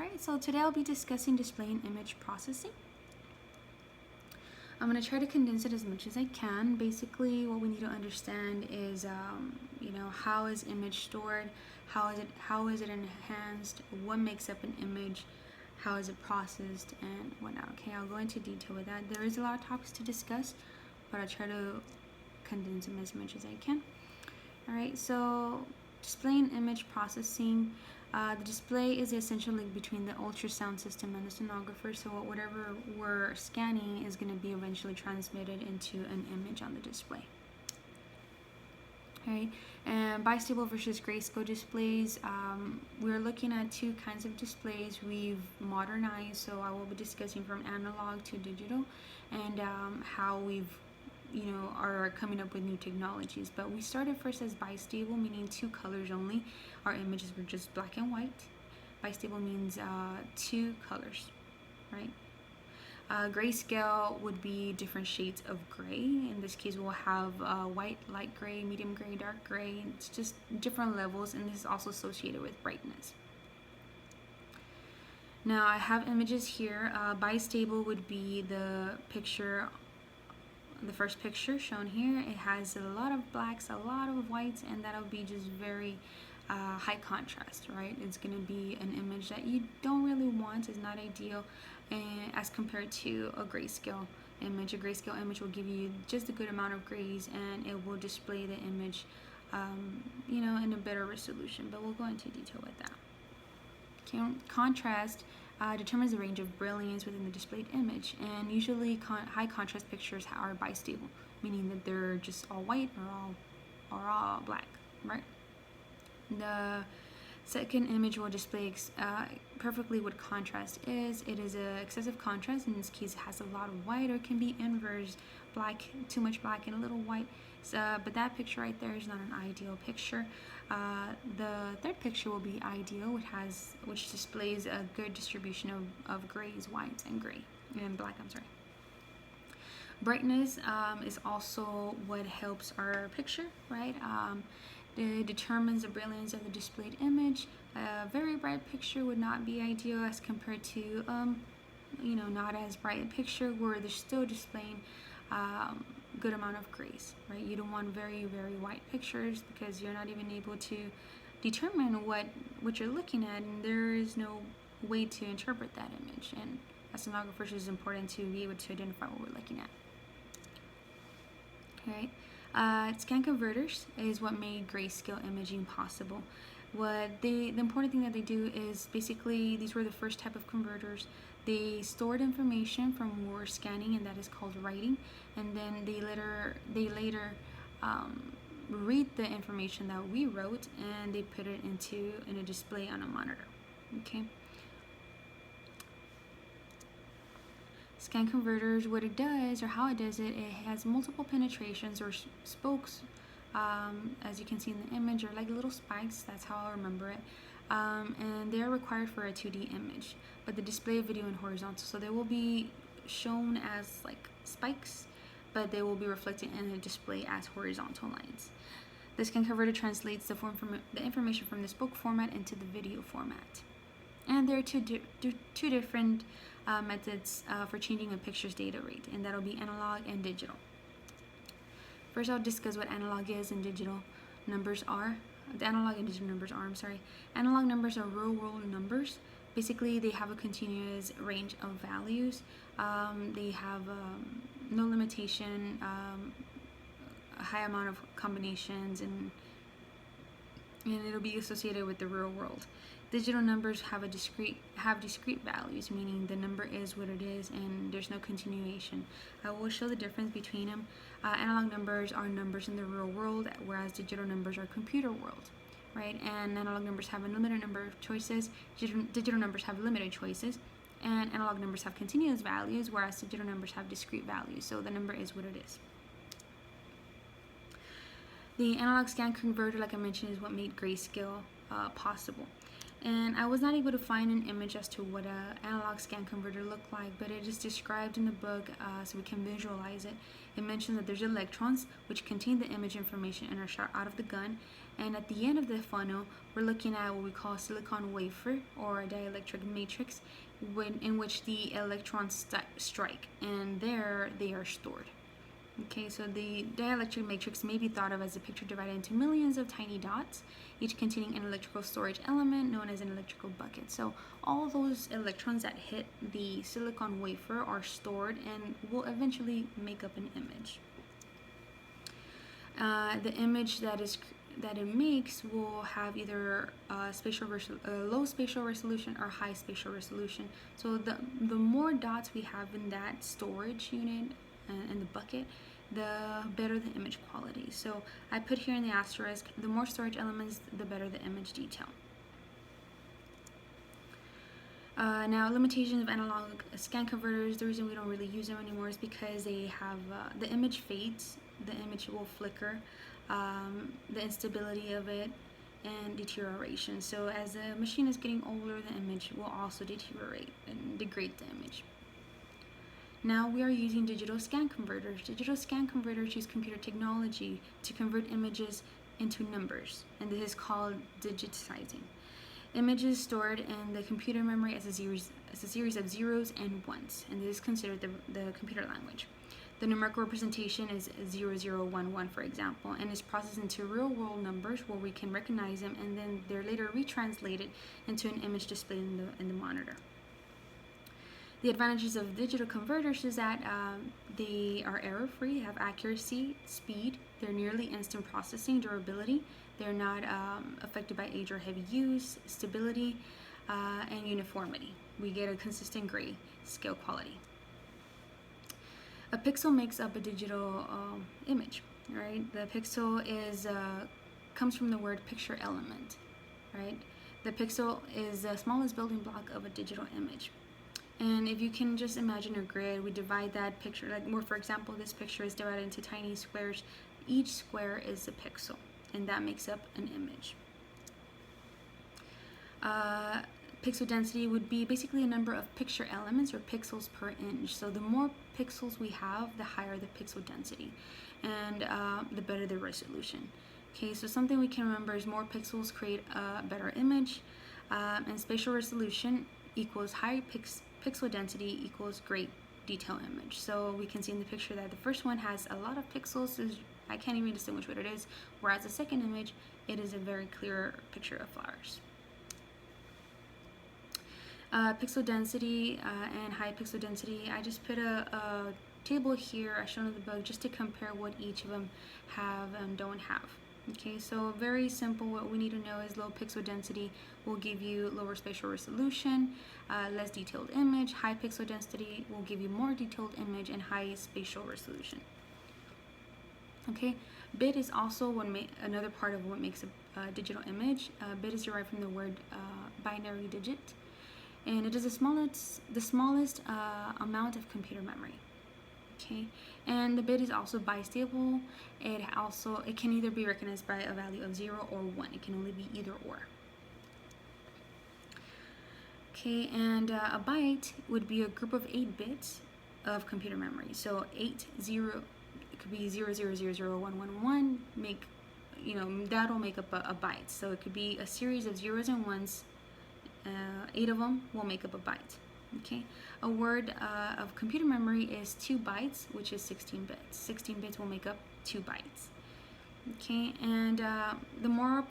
Alright, so today I'll be discussing display and image processing. I'm going to try to condense it as much as I can. Basically, what we need to understand is, how is image stored, how is it enhanced, what makes up an image, how is it processed, and whatnot. Okay, I'll go into detail with that. There is a lot of topics to discuss, but I'll try to condense them as much as I can. Alright, so display and image processing. The display is the essential link between the ultrasound system and the sonographer, so whatever we're scanning is going to be eventually transmitted into an image on the display. Alright, and bistable versus grayscale displays. We're looking at two kinds of displays we've modernized, so I will be discussing from analog to digital and how we've are coming up with new technologies. But we started first as bistable, meaning two colors only. Our images were just black and white. Bistable means two colors, right? Grayscale would be different shades of gray. In this case, we'll have white, light gray, medium gray, dark gray. It's just different levels, and this is also associated with brightness. Now I have images here. Bistable would be the first picture shown here. It has a lot of blacks, a lot of whites, and that'll be just very high contrast, right? It's going to be an image that you don't really want, is not ideal, as compared to a grayscale image. A grayscale image will give you just a good amount of grays, and it will display the image in a better resolution, but we'll go into detail with that. Okay, contrast determines the range of brilliance within the displayed image, and usually high contrast pictures are bistable, meaning that they're just all white or all black, right? The second image will display perfectly what contrast is. It is a excessive contrast. In this case, it has a lot of white, or it can be inverse, black, too much black and a little white. But that picture right there is not an ideal picture. The third picture will be ideal, which displays a good distribution of grays, whites, and gray, and black, I'm sorry. Brightness is also what helps our picture, right? It determines the brilliance of the displayed image. A very bright picture would not be ideal as compared to, not as bright a picture where they're still displaying good amount of grays, right? You don't want very, very white pictures because you're not even able to determine what you're looking at, and there is no way to interpret that image. And as sonographers, it's important to be able to identify what we're looking at. Alright, scan converters is what made grayscale imaging possible. The important thing that they do is basically these were the first type of converters. They stored information from what we're scanning, and that is called writing, and then they later read the information that we wrote, and they put it in a display on a monitor. Okay. Scan converters, what it does or how it does it, it has multiple penetrations or spokes, as you can see in the image, or like little spikes. That's how I remember it. And they are required for a 2D image, but the display of video in horizontal, so they will be shown as like spikes, but they will be reflected in the display as horizontal lines. The scan converter translates the information from the spoke format into the video format. And there are two different methods for changing a picture's data rate, and that'll be analog and digital. First, I'll discuss what analog is and digital numbers are. The analog and digital numbers are, Analog numbers are real-world numbers. Basically, they have a continuous range of values. They have no limitation, a high amount of combinations, and it'll be associated with the real world. Digital numbers have discrete values, meaning the number is what it is and there's no continuation. I will show the difference between them. Analog numbers are numbers in the real world, whereas digital numbers are computer world, right? And analog numbers have a limited number of choices. Digital numbers have limited choices, and analog numbers have continuous values, whereas digital numbers have discrete values. So the number is what it is. The analog scan converter, like I mentioned, is what made grayscale possible. And I was not able to find an image as to what a analog scan converter looked like, but it is described in the book so we can visualize it. It mentions that there's electrons which contain the image information and are shot out of the gun, and at the end of the funnel we're looking at what we call a silicon wafer or a dielectric matrix in which the electrons strike, and there they are stored. Okay, so the dielectric matrix may be thought of as a picture divided into millions of tiny dots, each containing an electrical storage element known as an electrical bucket. So all those electrons that hit the silicon wafer are stored and will eventually make up an image. The image that it makes will have either low spatial resolution or high spatial resolution. So the more dots we have in that storage unit in the bucket, the better the image quality. So I put here in the asterisk, the more storage elements, the better the image detail. Now, limitations of analog scan converters. The reason we don't really use them anymore is because they have the image fades, the image will flicker, the instability of it, and deterioration. So as the machine is getting older, the image will also deteriorate and degrade the image. Now we are using digital scan converters. Digital scan converters use computer technology to convert images into numbers, and this is called digitizing. Images stored in the computer memory as a series of zeros and ones, and this is considered the computer language. The numerical representation is 0011, for example, and is processed into real-world numbers where we can recognize them, and then they're later retranslated into an image displayed in the monitor. The advantages of digital converters is that they are error-free, have accuracy, speed, they're nearly instant processing, durability, they're not affected by age or heavy use, stability, and uniformity. We get a consistent gray scale quality. A pixel makes up a digital image, right? The pixel comes from the word picture element, right? The pixel is the smallest building block of a digital image. And if you can just imagine a grid, we divide that picture, for example, this picture is divided into tiny squares. Each square is a pixel, and that makes up an image. Pixel density would be basically a number of picture elements or pixels per inch. So the more pixels we have, the higher the pixel density, and the better the resolution. Okay, so something we can remember is more pixels create a better image, and spatial resolution equals high pixel density equals great detail image. So we can see in the picture that the first one has a lot of pixels, so I can't even distinguish what it is, whereas the second image, it is a very clear picture of flowers. Pixel density and high pixel density, I just put a table here I shown in the book just to compare what each of them have and don't have. Okay, so very simple. What we need to know is low pixel density will give you lower spatial resolution, less detailed image. High pixel density will give you more detailed image and high spatial resolution. Okay, bit is also another part of what makes a digital image. Bit is derived from the word binary digit, and it is the smallest amount of computer memory. Okay, and the bit is also bistable. It can either be recognized by a value of 0 or 1. It can only be either or. Okay, and a byte would be a group of 8 bits of computer memory. So it could be 0000111. That'll make up a byte. So it could be a series of zeros and ones. 8 of them will make up a byte. Okay, a word of computer memory is 2 bytes, which is 16 bits. 16 bits will make up 2 bytes. Okay, and the more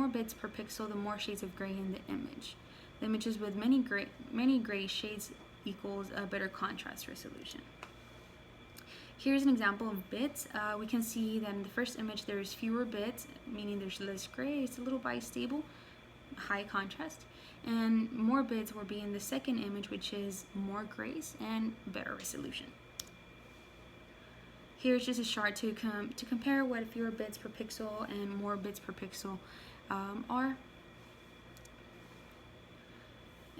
bits per pixel, the more shades of gray in the image. The images with many gray shades equals a better contrast resolution. Here's an example of bits. We can see that in the first image there's fewer bits, meaning there's less gray. It's a little bistable, high contrast. And more bits will be in the second image, which is more grays and better resolution. Here's just a chart to compare what fewer bits per pixel and more bits per pixel are.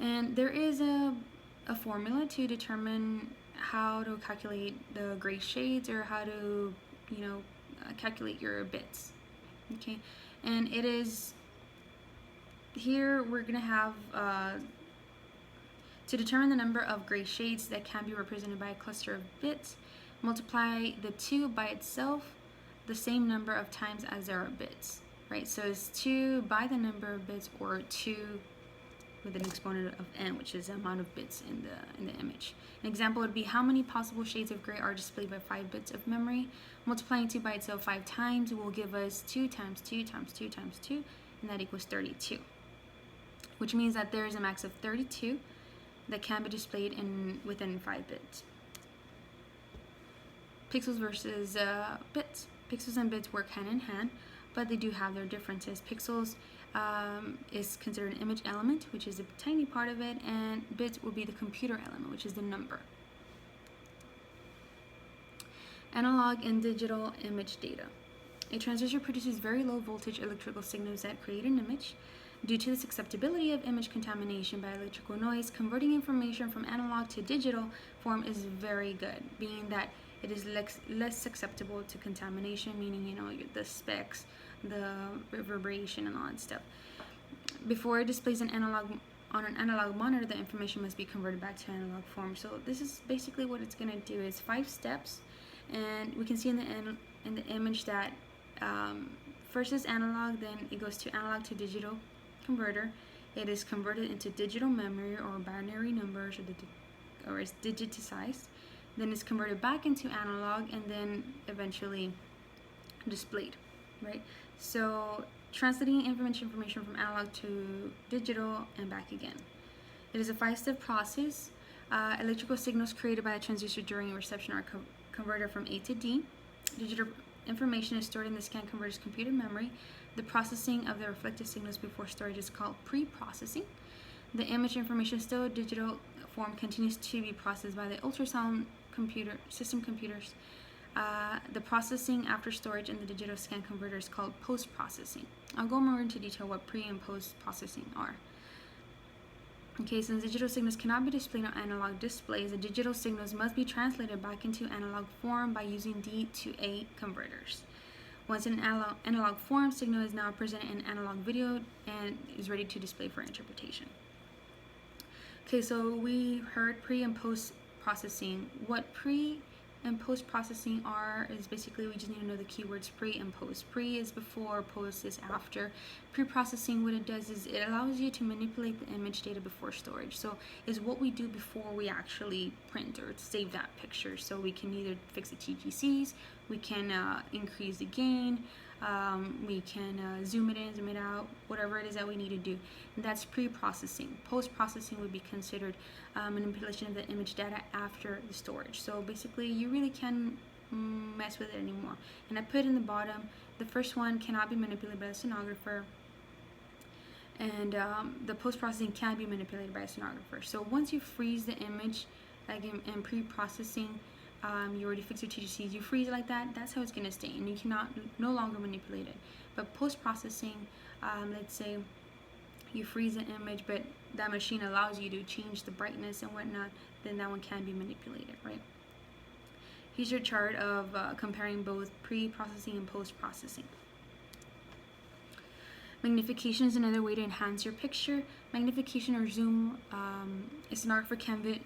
And there is a formula to determine how to calculate the gray shades, or how to calculate your bits. Okay, and it is here we're going to have to determine the number of gray shades that can be represented by a cluster of bits, multiply the 2 by itself the same number of times as there are bits, right? So it's 2 by the number of bits, or 2 with an exponent of n, which is the amount of bits in the image. An example would be, how many possible shades of gray are displayed by 5 bits of memory? Multiplying 2 by itself 5 times will give us 2 times 2 times 2 times 2, and that equals 32. Which means that there is a max of 32 that can be displayed within 5 bits. Pixels versus bits. Pixels and bits work hand in hand, but they do have their differences. Pixels is considered an image element, which is a tiny part of it, and bits will be the computer element, which is the number. Analog and digital image data. A transistor produces very low voltage electrical signals that create an image. Due to the susceptibility of image contamination by electrical noise, converting information from analog to digital form is very good, being that it is less susceptible to contamination, meaning, the specs, the reverberation, and all that stuff. Before it displays on an analog monitor, the information must be converted back to analog form. So this is basically what it's going to do. It's 5 steps, and we can see in the image that first is analog, then it goes to analog to digital converter. It is converted into digital memory or binary numbers, or it's digitized. Then it's converted back into analog, and then eventually displayed, right? So translating information from analog to digital and back again. It is a 5-step process. Electrical signals created by a transistor during reception are converted from A to D. Digital information is stored in the scan converter's computer memory. The processing of the reflected signals before storage is called pre-processing. The image information still in digital form continues to be processed by the ultrasound system computers. The processing after storage in the digital scan converter is called post-processing. I'll go more into detail what pre and post-processing are. Okay, since digital signals cannot be displayed on analog displays, the digital signals must be translated back into analog form by using D to A converters. Once an analog form, signal is now presented in analog video and is ready to display for interpretation. Okay, so we heard pre and post processing. What pre and post processing are is basically we just need to know the keywords pre and post. Pre is before, post is after. Pre-processing, what it does is it allows you to manipulate the image data before storage. So it's what we do before we actually print or save that picture. So we can either fix the TGCs, we can increase the gain, we can zoom it in, zoom it out, whatever it is that we need to do. And that's pre-processing. Post-processing would be considered manipulation of the image data after the storage. So basically you really can't mess with it anymore. And I put in the bottom, the first one cannot be manipulated by a sonographer, and the post-processing can be manipulated by a sonographer. So once you freeze the image, like in pre-processing, you already fixed your TGCs, you freeze it like that, that's how it's going to stay, and you cannot no longer manipulate it. But post-processing, let's say you freeze the image, but that machine allows you to change the brightness and whatnot, then that one can be manipulated, right? Here's your chart of comparing both pre-processing and post-processing. Magnification is another way to enhance your picture. Magnification or zoom, a sonographer can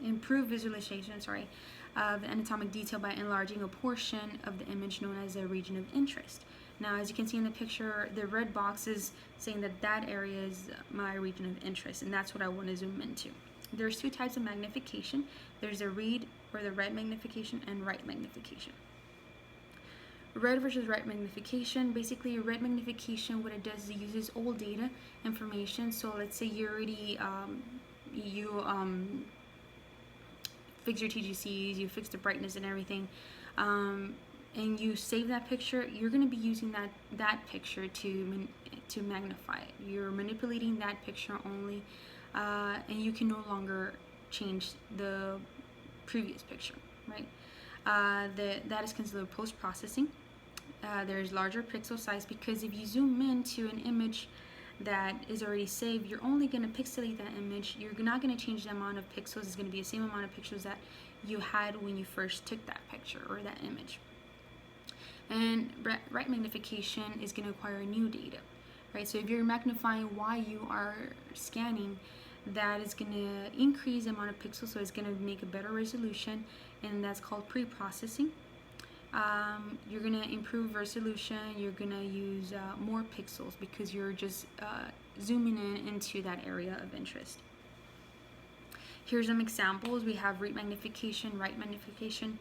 improve visualization, of the anatomic detail by enlarging a portion of the image known as a region of interest. Now, as you can see in the picture, the red box is saying that that area is my region of interest, and that's what I want to zoom into. There's 2 types of magnification. There's a read or the red magnification and right magnification. Red versus right magnification. Basically, red magnification, what it does is it uses old data information. So let's say you already fix your TGCs, you fix the brightness and everything, and you save that picture. You're going to be using that picture to magnify it. You're manipulating that picture only, and you can no longer change the previous picture, right? That is considered post-processing. There's larger pixel size, because if you zoom into an image that is already saved, you're only going to pixelate that image. You're not going to change the amount of pixels. It's going to be the same amount of pixels that you had when you first took that picture or that image. And right magnification is going to acquire new data, right? So if you're magnifying while you are scanning, that is going to increase the amount of pixels, so it's going to make a better resolution, and that's called pre-processing. You're going to improve resolution, you're going to use more pixels because you're just zooming in into that area of interest. Here's some examples. We have read magnification, write magnification.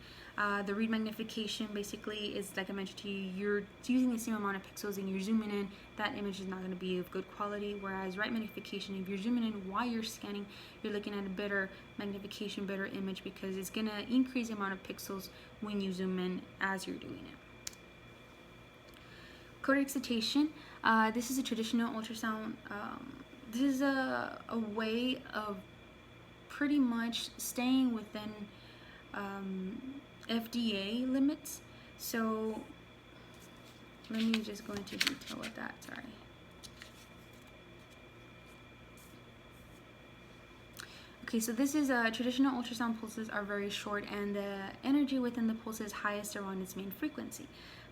The read magnification basically is, like I mentioned to you, you're using the same amount of pixels and you're zooming in. That image is not going to be of good quality. Whereas write magnification, if you're zooming in while you're scanning, you're looking at a better magnification, better image, because it's going to increase the amount of pixels when you zoom in as you're doing it. Codec excitation. This is a traditional ultrasound. This is a way of pretty much staying within FDA limits. So let me just go into detail with that, sorry. Okay, so this is traditional ultrasound pulses are very short, and the energy within the pulse is highest around its main frequency.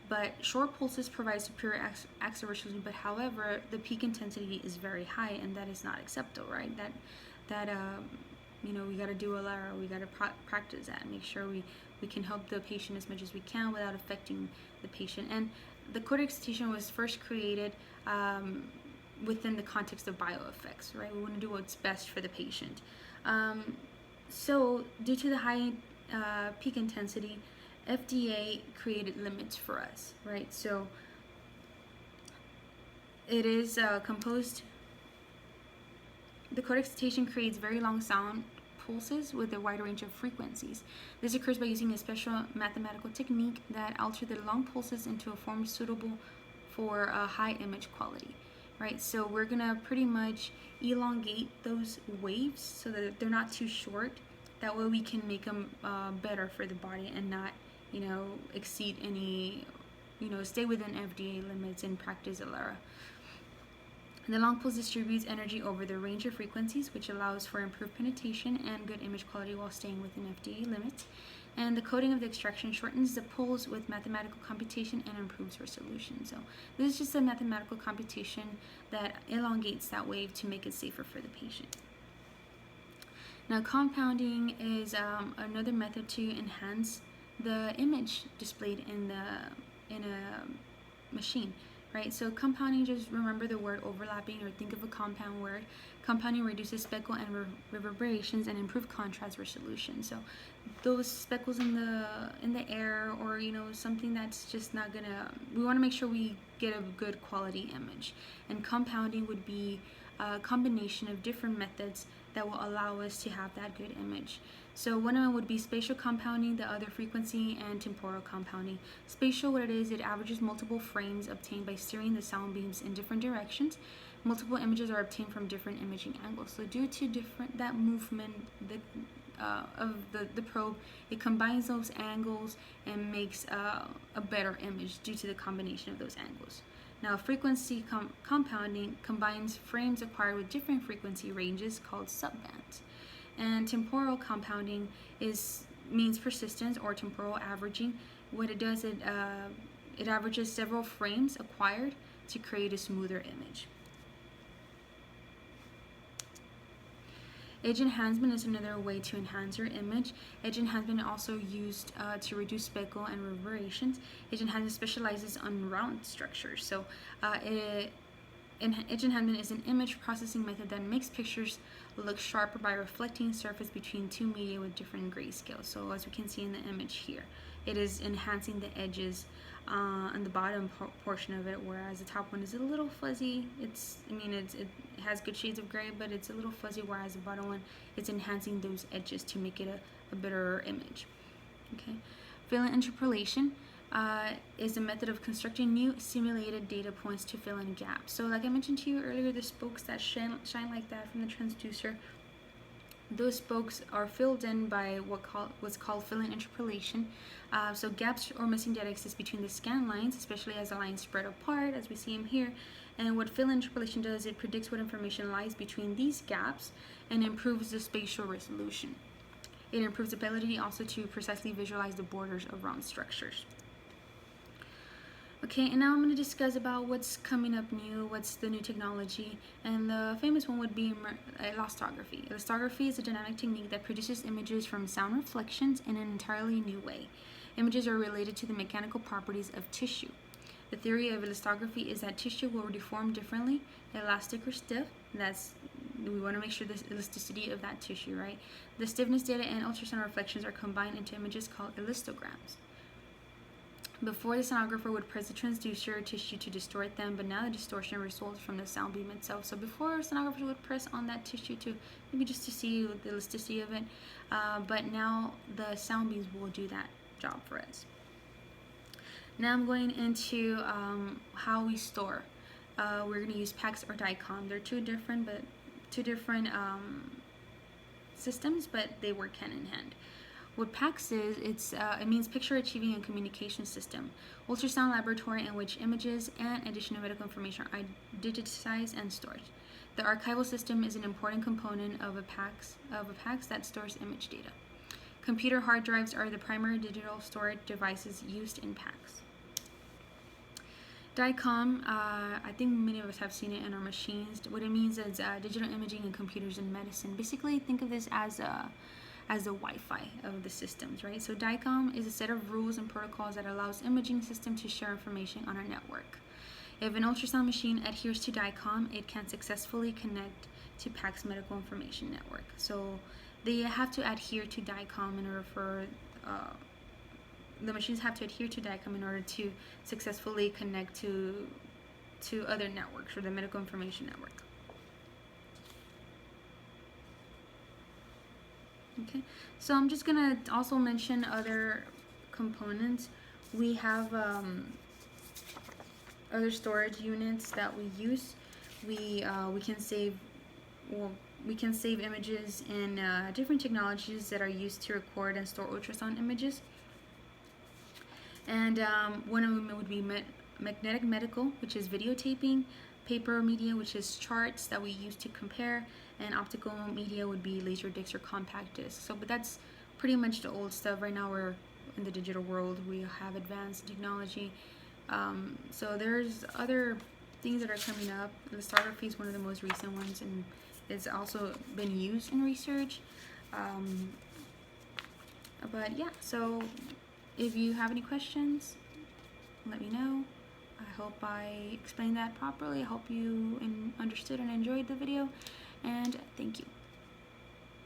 But short pulses provide superior axial resolution, but however, the peak intensity is very high, and that is not acceptable, right? You know, we got to do a lot, or we got to practice that, make sure we can help the patient as much as we can without affecting the patient. And the codec excitation was first created within the context of bioeffects, right? We want to do what's best for the patient. So due to the high peak intensity, FDA created limits for us, right? So it is composed. The codec excitation creates very long sound pulses with a wide range of frequencies. This occurs by using a special mathematical technique that alters the long pulses into a form suitable for a high image quality, right? So we're gonna pretty much elongate those waves so that they're not too short. That way we can make them better for the body and not, you know, exceed any, you know, stay within FDA limits and practice ELERA. The long pulse distributes energy over the range of frequencies, which allows for improved penetration and good image quality while staying within FDA limits. And the coding of the extraction shortens the pulse with mathematical computation and improves resolution. So this is just a mathematical computation that elongates that wave to make it safer for the patient. Now, compounding is another method to enhance the image displayed in a machine. Right, so compounding, just remember the word overlapping, or think of a compound word. Compounding reduces speckle and reverberations and improve contrast resolution. So those speckles in the air, or you know, something that's just not gonna, we want to make sure we get a good quality image. And compounding would be a combination of different methods that will allow us to have that good image. So one of them would be spatial compounding, the other frequency and temporal compounding. Spatial, what it is, it averages multiple frames obtained by steering the sound beams in different directions. Multiple images are obtained from different imaging angles. So due to that movement of the probe, it combines those angles and makes a better image due to the combination of those angles. Now, frequency compounding combines frames acquired with different frequency ranges called subbands. And temporal compounding means persistence or temporal averaging. What it does, it averages several frames acquired to create a smoother image. Edge enhancement is another way to enhance your image. Edge enhancement is also used to reduce speckle and reverberations. Edge enhancement specializes on round structures. So edge enhancement is an image processing method that makes pictures look sharper by reflecting surface between two media with different grayscale. So as we can see in the image here, it is enhancing the edges on the bottom portion of it, whereas the top one is a little fuzzy. It has good shades of gray, but it's a little fuzzy, whereas the bottom one, it's enhancing those edges to make it a better image. Okay, fill-in interpolation is a method of constructing new simulated data points to fill in gaps. So like I mentioned to you earlier, the spokes that shine like that from the transducer, those spokes are filled in by what's called fill-in interpolation. So gaps or missing data exist between the scan lines, especially as the lines spread apart, as we see them here. And what fill-in interpolation does, it predicts what information lies between these gaps and improves the spatial resolution. It improves the ability also to precisely visualize the borders of round structures. Okay, and now I'm going to discuss about what's coming up new, what's the new technology, and the famous one would be elastography. Elastography is a dynamic technique that produces images from sound reflections in an entirely new way. Images are related to the mechanical properties of tissue. The theory of elastography is that tissue will deform differently, elastic or stiff. We want to make sure the elasticity of that tissue, right? The stiffness data and ultrasound reflections are combined into images called elastograms. Before, the sonographer would press the transducer tissue to distort them, but now the distortion results from the sound beam itself. So before, sonographers would press on that tissue to maybe just to see the elasticity of it, but now the sound beams will do that job for us. Now I'm going into how we store. We're going to use PACS or DICOM. They're two different systems, but they work hand in hand. What PACS is, it means Picture Achieving and Communication System, ultrasound laboratory in which images and additional medical information are digitized and stored. The archival system is an important component of a PACS that stores image data. Computer hard drives are the primary digital storage devices used in PACS. DICOM, I think many of us have seen it in our machines. What it means is digital imaging and computers in medicine. Basically, think of this as the Wi-Fi of the systems, right? So DICOM is a set of rules and protocols that allows imaging system to share information on a network. If an ultrasound machine adheres to DICOM, it can successfully connect to PACS Medical Information Network. So they have to adhere to DICOM in order for the machines have to adhere to DICOM in order to successfully connect to other networks or the Medical Information Network. Okay, so I'm just gonna also mention other components. We have other storage units that we use. We can save images in different technologies that are used to record and store ultrasound images. And one of them would be magnetic medical, which is videotaping, paper media, which is charts that we use to compare, and optical media would be laser discs or compact discs. So, but that's pretty much the old stuff. Right now we're in the digital world. We have advanced technology. So there's other things that are coming up. Elastography is one of the most recent ones, and it's also been used in research. But yeah, so if you have any questions, let me know. I hope I explained that properly. I hope you understood and enjoyed the video, and thank you.